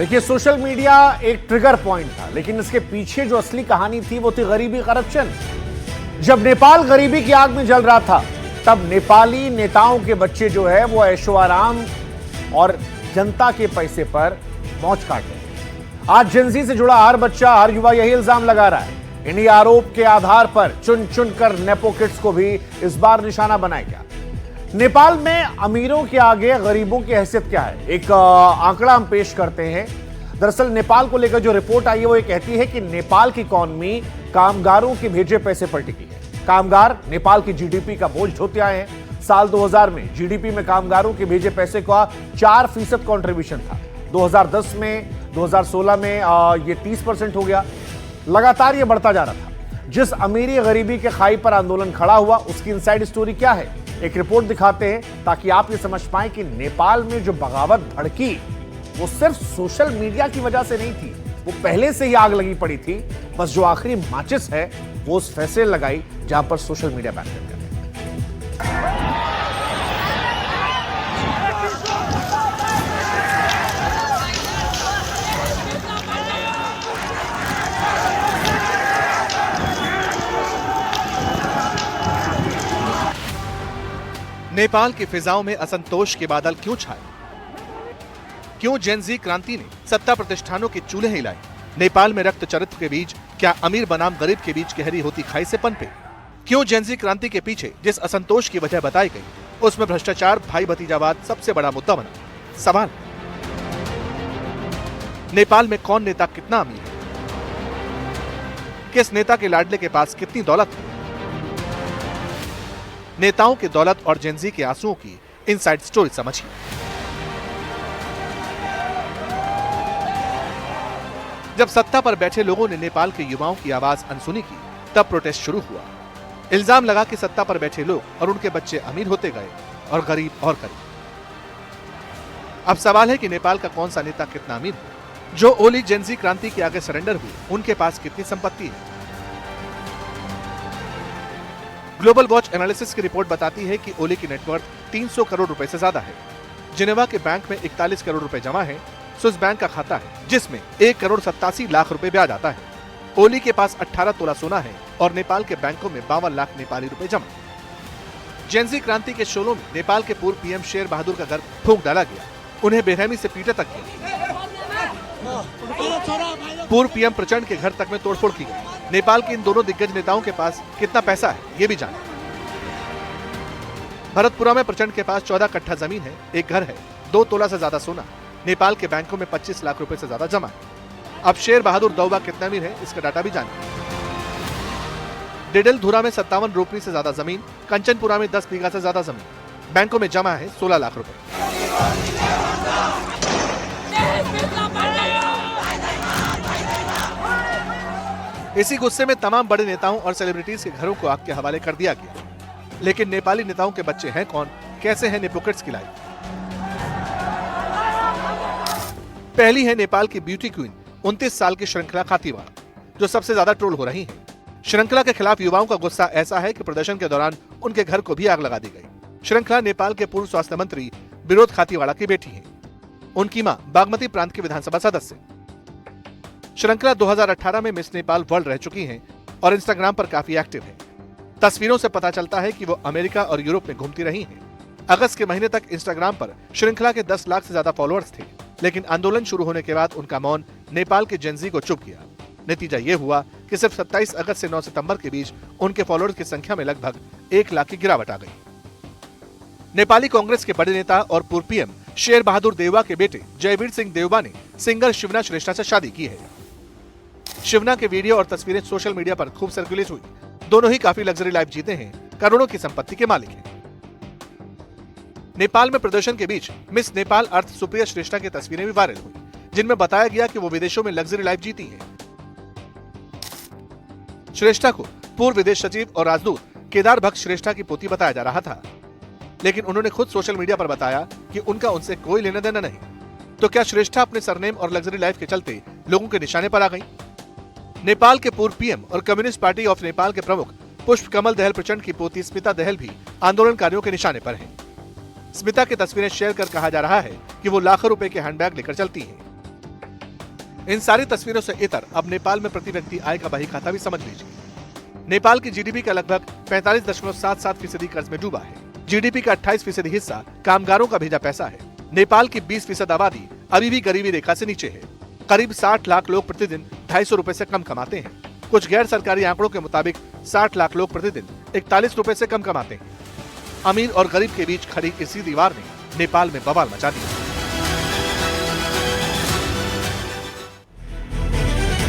देखिए, social media एक trigger point था, लेकिन इसके पीछे जो असली कहानी थी वो थी गरीबी, करप्शन। जब नेपाल गरीबी की आग में जल रहा था, तब नेपाली नेताओं के बच्चे जो है वो ऐशो आराम और जनता के पैसे पर मौज काट रहे हैं। आज जेनजी से जुड़ा हर बच्चा, हर युवा यही इल्जाम लगा रहा है। इन्हीं आरोप के आधार पर चुन चुन कर नेपो किड्स को भी इस बार निशाना बनाया गया। नेपाल में अमीरों के आगे गरीबों की हैसियत क्या है, एक आंकड़ा हम पेश करते हैं। दरअसल नेपाल को लेकर जो रिपोर्ट आई है वो ये कहती है कि नेपाल की इकॉनमी कामगारों के भेजे पैसे पर टिकी है। कामगार नेपाल की जीडीपी का बोझ ढोते आए हैं। साल 2000 में जीडीपी में कामगारों के भेजे पैसे का 4% कंट्रीब्यूशन था। 2010 में, 2016 में ये 30% हो गया। लगातार ये बढ़ता जा रहा था। जिस अमीरी गरीबी के खाई पर आंदोलन खड़ा हुआ, उसकी इनसाइड स्टोरी क्या है, एक रिपोर्ट दिखाते हैं ताकि आप ये समझ पाएं कि नेपाल में जो बगावत भड़की वो सिर्फ सोशल मीडिया की वजह से नहीं थी, वो पहले से ही आग लगी पड़ी थी। बस जो आखिरी माचिस है वो उस फैसले लगाई जहां पर सोशल मीडिया बैन कर दिया। नेपाल की फिजाओं में असंतोष के बादल क्यों छाए? क्यों जेनजी क्रांति ने सत्ता प्रतिष्ठानों के चूल्हे हिलाए? नेपाल में रक्त चरित्र के बीच क्या अमीर बनाम गरीब के बीच गहरी होती खाई से पनपे? क्यों जेनजी क्रांति के पीछे जिस असंतोष की वजह बताई गई, उसमें भ्रष्टाचार, भाई भतीजावाद सबसे बड़ा मुद्दा बना? सवाल, नेपाल में कौन नेता कितना अमीर है? किस नेता के लाडले के पास कितनी दौलत है? नेताओं की दौलत और जेनजी के आंसुओं की इनसाइड स्टोरी समझिए। जब सत्ता पर बैठे लोगों ने नेपाल के युवाओं की आवाज अनसुनी की, तब प्रोटेस्ट शुरू हुआ। इल्जाम लगा कि सत्ता पर बैठे लोग और उनके बच्चे अमीर होते गए और गरीब और गरीब। अब सवाल है कि नेपाल का कौन सा नेता कितना अमीर है? जो ओली जेनजी क्रांति के आगे सरेंडर हुए, उनके पास कितनी संपत्ति है? ग्लोबल वॉच एनालिसिस की रिपोर्ट बताती है कि ओली की नेटवर्थ 300 करोड़ रुपए से ज्यादा है। जिनेवा के बैंक में 41 करोड़ रुपए जमा है। स्विस बैंक का खाता है जिसमें 1 करोड़ 87 लाख रुपए ब्याज आता है। ओली के पास 18 तोला सोना है और नेपाल के बैंकों में 52 लाख नेपाली रुपए जमा। जेनजी क्रांति के शोलों में नेपाल के पूर्व पीएम शेर बहादुर का घर फूंक डाला गया, उन्हें बेरहमी से पीटे तक किया। पूर्व पीएम प्रचंड के घर तक में तोड़फोड़ की गई। नेपाल के इन दोनों दिग्गज नेताओं के पास कितना पैसा है, ये भी जाने। भरतपुरा में प्रचंड के पास 14 कट्ठा जमीन है, एक घर है, 2 तोला से ज्यादा सोना। नेपाल के बैंकों में 25 लाख रुपए से ज्यादा जमा है। अब शेर बहादुर दौबा कितना अमीर है, इसका डाटा भी जाने। डिडल धुरा में 57 रोपनी से ज्यादा जमीन, कंचनपुरा में 10 बीघा से ज्यादा जमीन, बैंकों में जमा है 16 लाख रुपए। इसी गुस्से में तमाम बड़े नेताओं और सेलिब्रिटीज के घरों को आग के हवाले कर दिया गया। लेकिन नेपाली नेताओं के बच्चे हैं कौन, कैसे है नेपो किड्स की लाइफ? पहली है नेपाल की ब्यूटी क्वीन 29 साल की श्रृंखला खातीवाड़, जो सबसे ज्यादा ट्रोल हो रही हैं। श्रृंखला के खिलाफ युवाओं का गुस्सा ऐसा है कि प्रदर्शन के दौरान उनके घर को भी आग लगा दी गई। श्रृंखला नेपाल के पूर्व स्वास्थ्य मंत्री विनोद खातीवाड़ा की बेटी है। उनकी मां बागमती प्रांत की विधानसभा सदस्य। श्रृंखला 2018 में मिस नेपाल वर्ल्ड रह चुकी हैं और इंस्टाग्राम पर काफी एक्टिव है। तस्वीरों से पता चलता है कि वो अमेरिका और यूरोप में घूमती रही हैं। अगस्त के महीने तक इंस्टाग्राम पर श्रृंखला के 10 लाख से ज्यादा फॉलोअर्स थे, लेकिन आंदोलन शुरू होने के बाद उनका मौन नेपाल के जेनजी को चुप किया। नतीजा ये हुआ कि सिर्फ 27 अगस्त से 9 सितंबर के बीच उनके फॉलोअर्स की संख्या में लगभग 1 लाख की गिरावट आ गई। नेपाली कांग्रेस के बड़े नेता और पूर्व पीएम शेर बहादुर देउवा के बेटे जयवीर सिंह देउवा ने सिंगर शिवना श्रेष्ठा से शादी की है। शिवना के वीडियो और तस्वीरें सोशल मीडिया पर खूब सर्कुलेट हुई। दोनों ही काफी लग्जरी लाइफ जीते हैं, करोड़ों की संपत्ति के मालिक हैं। नेपाल में प्रदर्शन के बीच मिस नेपाल अर्थ सुप्रिया श्रेष्ठा की तस्वीरें भी वायरल हुई, जिनमें बताया गया कि वो विदेशों में लग्जरी लाइफ जीती हैं। श्रेष्ठा को पूर्व विदेश सचिव और राजदूत केदार भक्त श्रेष्ठा की पोती बताया जा रहा था, लेकिन उन्होंने खुद सोशल मीडिया पर बताया कि उनका उनसे कोई लेना देना नहीं। तो क्या श्रेष्ठा अपने सरनेम और लग्जरी लाइफ के चलते लोगों के निशाने पर आ गई? नेपाल के पूर्व पीएम और कम्युनिस्ट पार्टी ऑफ नेपाल के प्रमुख पुष्प कमल दहल प्रचंड की पोती स्मिता दहल भी आंदोलनकारियों के निशाने पर हैं। स्मिता की तस्वीरें शेयर कर कहा जा रहा है कि वो लाखों रुपए के हैंडबैग लेकर चलती हैं। इन सारी तस्वीरों से इतर अब नेपाल में प्रति व्यक्ति आय का बही खाता भी समझ लीजिए। नेपाल की जीडीपी का लगभग 45.77% कर्ज में डूबा है। जीडीपी का 28% हिस्सा कामगारों का भेजा पैसा है। नेपाल की 20% आबादी अभी भी गरीबी रेखा से नीचे है। करीब 60 लाख लोग प्रतिदिन 250 रुपए से कम कमाते हैं। कुछ गैर सरकारी आंकड़ों के मुताबिक 60 लाख लोग प्रतिदिन 41 रुपए से कम कमाते हैं। अमीर और गरीब के बीच खड़ी इसी दीवार ने नेपाल में बवाल मचा दिया।